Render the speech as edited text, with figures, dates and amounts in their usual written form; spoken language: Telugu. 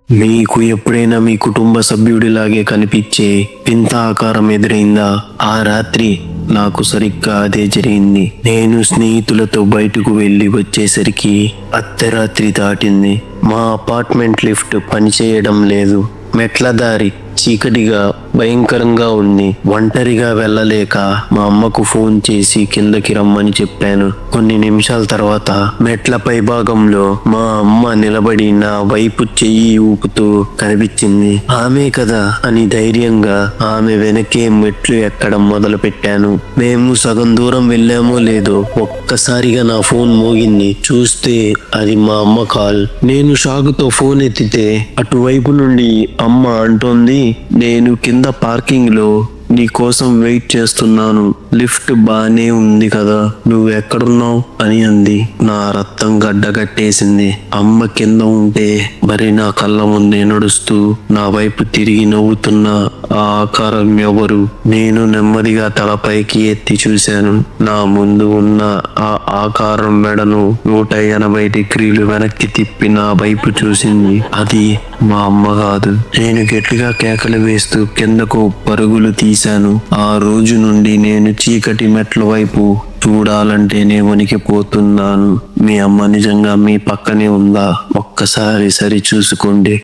మీకు ఎప్పుడైనా మీ కుటుంబ సభ్యుడిలాగే కనిపించే వింత ఆకారం ఎదురైందా? ఆ రాత్రి నాకు సరిగ్గా అదే జరిగింది. నేను స్నేహితులతో బయటకు వెళ్ళి వచ్చేసరికి అర్ధరాత్రి దాటింది. మా అపార్ట్మెంట్ లిఫ్ట్ పనిచేయడం లేదు. మెట్ల దారి చీకటిగా భయంకరంగా ఉంది. ఒంటరిగా వెళ్ళలేక మా అమ్మకు ఫోన్ చేసి కిందకి రమ్మని చెప్పాను. కొన్ని నిమిషాల తర్వాత మెట్ల పై భాగంలో మా అమ్మ నిలబడి నా వైపు చెయ్యి ఊపుతూ కనిపించింది. ఆమె కదా అని ధైర్యంగా ఆమె వెనకే మెట్లు ఎక్కడం మొదలు పెట్టాను. మేము సగం దూరం వెళ్ళామో లేదో ఒక్కసారిగా నా ఫోన్ మోగింది. చూస్తే అది మా అమ్మ కాల్. నేను షాకుతో ఫోన్ ఎత్తితే అటువైపు నుండి అమ్మ అంటోంది, నేను కింద పార్కింగ్ లో నీ కోసం వెయిట్ చేస్తున్నాను. లిఫ్ట్ బానే ఉంది కదా, నువ్వు ఎక్కడున్నావు అని అంది. నా రక్తం గడ్డగట్టేసింది. అమ్మ కింద ఉంటే మరి నా కళ్ళ ముందే నడుస్తూ నా వైపు తిరిగి నవ్వుతున్న ఆ ఆకారం ఎవరు? నేను నెమ్మదిగా తలపైకి ఎత్తి చూశాను. నా ముందు ఉన్న ఆ ఆకారం మెడను 180 డిగ్రీలు వెనక్కి తిప్పి నా వైపు చూసింది. అది మా అమ్మ కాదు. నేను గట్టిగా కేకలు వేస్తూ కిందకు పరుగులు తీశాను. ఆ రోజు నుండి నేను చీకటి మెట్ల వైపు చూడాలంటేనే వణికిపోతున్నాను. మీ అమ్మ నిజంగా మీ పక్కనే ఉందా? ఒక్కసారి సరి చూసుకోండి.